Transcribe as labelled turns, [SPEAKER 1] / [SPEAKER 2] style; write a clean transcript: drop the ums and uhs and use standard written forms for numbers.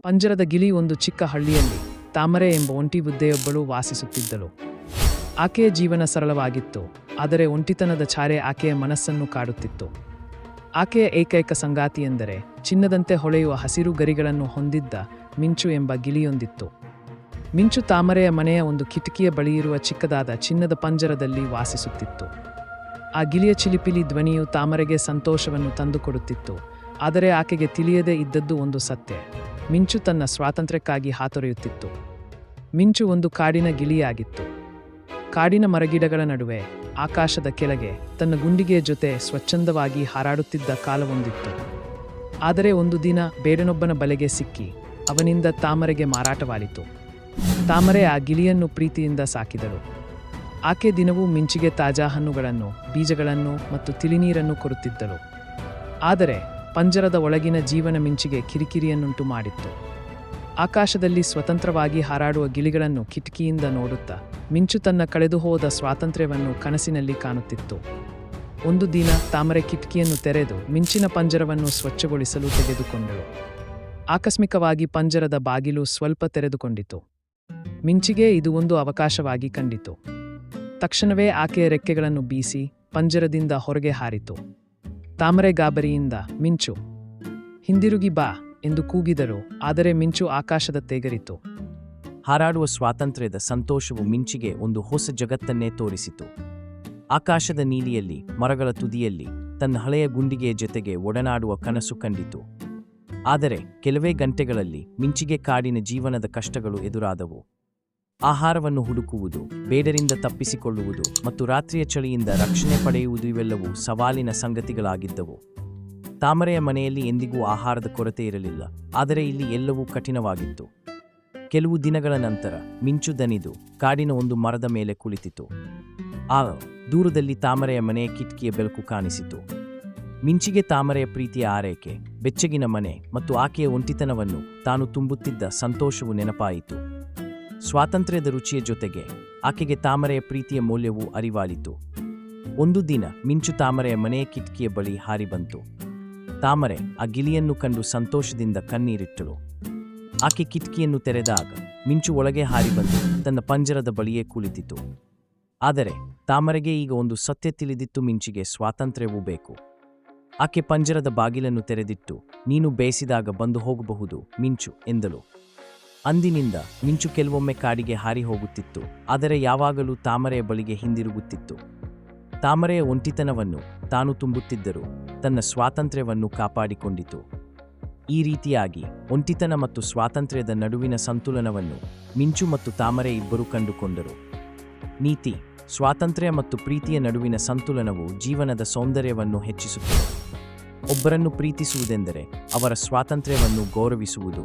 [SPEAKER 1] ಪಂಜರದ ಗಿಳಿ ಒಂದು ಚಿಕ್ಕ ಹಳ್ಳಿಯಲ್ಲಿ ತಾಮರೆ ಎಂಬ ಒಂಟಿ ಬುದ್ದೆಯೊಬ್ಬಳು ವಾಸಿಸುತ್ತಿದ್ದಳು. ಆಕೆಯ ಜೀವನ ಸರಳವಾಗಿತ್ತು, ಆದರೆ ಒಂಟಿತನದ ಛಾಯೆ ಆಕೆಯ ಮನಸ್ಸನ್ನು ಕಾಡುತ್ತಿತ್ತು. ಆಕೆಯ ಏಕೈಕ ಸಂಗಾತಿಯೆಂದರೆ ಚಿನ್ನದಂತೆ ಹೊಳೆಯುವ ಹಸಿರು ಗರಿಗಳನ್ನು ಹೊಂದಿದ್ದ ಮಿಂಚು ಎಂಬ ಗಿಳಿಯೊಂದಿತ್ತು. ಮಿಂಚು ತಾಮರೆಯ ಮನೆಯ ಒಂದು ಕಿಟಕಿಯ ಬಳಿಯಿರುವ ಚಿಕ್ಕದಾದ ಚಿನ್ನದ ಪಂಜರದಲ್ಲಿ ವಾಸಿಸುತ್ತಿತ್ತು. ಆ ಗಿಳಿಯ ಚಿಲಿಪಿಲಿ ಧ್ವನಿಯು ತಾಮರೆಗೆ ಸಂತೋಷವನ್ನು ತಂದುಕೊಡುತ್ತಿತ್ತು. ಆದರೆ ಆಕೆಗೆ ತಿಳಿಯದೇ ಇದ್ದದ್ದು ಒಂದು ಸತ್ಯ: ಮಿಂಚು ತನ್ನ ಸ್ವಾತಂತ್ರ್ಯಕ್ಕಾಗಿ ಹಾತೊರೆಯುತ್ತಿತ್ತು. ಮಿಂಚು ಒಂದು ಕಾಡಿನ ಗಿಳಿಯಾಗಿತ್ತು. ಕಾಡಿನ ಮರಗಿಡಗಳ ನಡುವೆ, ಆಕಾಶದ ಕೆಳಗೆ ತನ್ನ ಗುಂಡಿಗೆಯ ಜೊತೆ ಸ್ವಚ್ಛಂದವಾಗಿ ಹಾರಾಡುತ್ತಿದ್ದ ಕಾಲವೊಂದಿತ್ತು. ಆದರೆ ಒಂದು ದಿನ ಬೇಡನೊಬ್ಬನ ಬಲೆಗೆ ಸಿಕ್ಕಿ ಅವನಿಂದ ತಾಮರೆಗೆ ಮಾರಾಟವಾಯಿತು. ತಾಮರೆ ಆ ಗಿಳಿಯನ್ನು ಪ್ರೀತಿಯಿಂದ ಸಾಕಿದಳು. ಆಕೆ ದಿನವೂ ಮಿಂಚಿಗೆ ತಾಜಾ ಹಣ್ಣುಗಳನ್ನು, ಬೀಜಗಳನ್ನು ಮತ್ತು ತಿಳಿನೀರನ್ನು ಕೊಡುತ್ತಿದ್ದಳು. ಆದರೆ ಪಂಜರದ ಒಳಗಿನ ಜೀವನ ಮಿಂಚಿಗೆ ಕಿರಿಕಿರಿಯನ್ನುಂಟು ಮಾಡಿತ್ತು. ಆಕಾಶದಲ್ಲಿ ಸ್ವತಂತ್ರವಾಗಿ ಹಾರಾಡುವ ಗಿಳಿಗಳನ್ನು ಕಿಟಕಿಯಿಂದ ನೋಡುತ್ತಾ ಮಿಂಚು ತನ್ನ ಕಳೆದುಹೋದ ಸ್ವಾತಂತ್ರ್ಯವನ್ನು ಕನಸಿನಲ್ಲಿ ಕಾಣುತ್ತಿತ್ತು. ಒಂದು ದಿನ ತಾಮರೆ ಕಿಟಕಿಯನ್ನು ತೆರೆದು ಮಿಂಚಿನ ಪಂಜರವನ್ನು ಸ್ವಚ್ಛಗೊಳಿಸಲು ತೆಗೆದುಕೊಂಡಳು. ಆಕಸ್ಮಿಕವಾಗಿ ಪಂಜರದ ಬಾಗಿಲು ಸ್ವಲ್ಪ ತೆರೆದುಕೊಂಡಿತು. ಮಿಂಚಿಗೆ ಇದು ಒಂದು ಅವಕಾಶವಾಗಿ ಕಂಡಿತು. ತಕ್ಷಣವೇ ಆಕೆಯ ರೆಕ್ಕೆಗಳನ್ನು ಬೀಸಿ ಪಂಜರದಿಂದ ಹೊರಗೆ ಹಾರಿತು. ತಾಮರೆ ಗಾಬರಿಯಿಂದ "ಮಿಂಚು, ಹಿಂದಿರುಗಿ ಬಾ" ಎಂದು ಕೂಗಿದರು. ಆದರೆ ಮಿಂಚು ಆಕಾಶದ ತೇಗರಿತು.
[SPEAKER 2] ಹಾರಾಡುವ ಸ್ವಾತಂತ್ರ್ಯದ ಸಂತೋಷವು ಮಿಂಚಿಗೆ ಒಂದು ಹೊಸ ಜಗತ್ತನ್ನೇ ತೋರಿಸಿತು. ಆಕಾಶದ ನೀಲಿಯಲ್ಲಿ, ಮರಗಳ ತುದಿಯಲ್ಲಿ ತನ್ನ ಹಳೆಯ ಗುಂಡಿಗೆಯ ಜೊತೆಗೆ ಒಡನಾಡುವ ಕನಸು ಕಂಡಿತು. ಆದರೆ ಕೆಲವೇ ಗಂಟೆಗಳಲ್ಲಿ ಮಿಂಚಿಗೆ ಕಾಡಿನ ಜೀವನದ ಕಷ್ಟಗಳು ಎದುರಾದವು. ಆಹಾರವನ್ನು ಹುಡುಕುವುದು, ಬೇಡರಿಂದ ತಪ್ಪಿಸಿಕೊಳ್ಳುವುದು ಮತ್ತು ರಾತ್ರಿಯ ಚಳಿಯಿಂದ ರಕ್ಷಣೆ ಪಡೆಯುವುದು ಇವೆಲ್ಲವೂ ಸವಾಲಿನ ಸಂಗತಿಗಳಾಗಿದ್ದವು. ತಾಮರೆಯ ಮನೆಯಲ್ಲಿ ಎಂದಿಗೂ ಆಹಾರದ ಕೊರತೆ ಇರಲಿಲ್ಲ, ಆದರೆ ಇಲ್ಲಿ ಎಲ್ಲವೂ ಕಠಿಣವಾಗಿತ್ತು. ಕೆಲವು ದಿನಗಳ ನಂತರ ಮಿಂಚು ದನಿದು ಕಾಡಿನ ಒಂದು ಮರದ ಮೇಲೆ ಕುಳಿತಿತು. ದೂರದಲ್ಲಿ ತಾಮರೆಯ ಮನೆಯ ಕಿಟಕಿಯ ಬೆಳಕು ಕಾಣಿಸಿತು. ಮಿಂಚಿಗೆ ತಾಮರೆಯ ಪ್ರೀತಿಯ ಆರೈಕೆ, ಬೆಚ್ಚಗಿನ ಮನೆ ಮತ್ತು ಆಕೆಯ ಒಂಟಿತನವನ್ನು ತಾನು ತುಂಬುತ್ತಿದ್ದ ಸಂತೋಷವು ನೆನಪಾಯಿತು. ಸ್ವಾತಂತ್ರ್ಯದ ರುಚಿಯ ಜೊತೆಗೆ ಆಕೆಗೆ ತಾಮರೆಯ ಪ್ರೀತಿಯ ಮೌಲ್ಯವೂ ಅರಿವಾಯಿತು. ಒಂದು ದಿನ ಮಿಂಚು ತಾಮರೆಯ ಮನೆಯ ಕಿಟಕಿಯ ಬಳಿ ಹಾರಿ ಬಂತು. ತಾಮರೆ ಆ ಗಿಳಿಯನ್ನು ಕಂಡು ಸಂತೋಷದಿಂದ ಕಣ್ಣೀರಿಟ್ಟಳು. ಆಕೆ ಕಿಟಕಿಯನ್ನು ತೆರೆದಾಗ ಮಿಂಚು ಒಳಗೆ ಹಾರಿ ಬಂದು ತನ್ನ ಪಂಜರದ ಬಳಿಯೇ ಕುಳಿತಿತು. ಆದರೆ ತಾಮರೆಗೆ ಈಗ ಒಂದು ಸತ್ಯ ತಿಳಿದಿತ್ತು: ಮಿಂಚಿಗೆ ಸ್ವಾತಂತ್ರ್ಯವೂ ಬೇಕು. ಆಕೆ ಪಂಜರದ ಬಾಗಿಲನ್ನು ತೆರೆದಿಟ್ಟು "ನೀನು ಬೇಯಿಸಿದಾಗ ಬಂದು ಹೋಗಬಹುದು ಮಿಂಚು" ಎಂದಳು. ಅಂದಿನಿಂದ ಮಿಂಚು ಕೆಲವೊಮ್ಮೆ ಕಾಡಿಗೆ ಹಾರಿ ಹೋಗುತ್ತಿತ್ತು, ಆದರೆ ಯಾವಾಗಲೂ ತಾಮರೆಯ ಬಳಿಗೆ ಹಿಂದಿರುಗುತ್ತಿತ್ತು. ತಾಮರೆಯ ಒಂಟಿತನವನ್ನು ತಾನು ತುಂಬುತ್ತಿದ್ದರೂ ತನ್ನ ಸ್ವಾತಂತ್ರ್ಯವನ್ನು ಕಾಪಾಡಿಕೊಂಡಿತು. ಈ ರೀತಿಯಾಗಿ ಒಂಟಿತನ ಮತ್ತು ಸ್ವಾತಂತ್ರ್ಯದ ನಡುವಿನ ಸಂತುಲನವನ್ನು ಮಿಂಚು ಮತ್ತು ತಾಮರೆ ಇಬ್ಬರು ಕಂಡುಕೊಂಡರು. ನೀತಿ: ಸ್ವಾತಂತ್ರ್ಯ ಮತ್ತು ಪ್ರೀತಿಯ ನಡುವಿನ ಸಂತುಲನವು ಜೀವನದ ಸೌಂದರ್ಯವನ್ನು ಹೆಚ್ಚಿಸುತ್ತದೆ. ಒಬ್ಬರನ್ನು ಪ್ರೀತಿಸುವುದೆಂದರೆ ಅವರ ಸ್ವಾತಂತ್ರ್ಯವನ್ನು ಗೌರವಿಸುವುದು.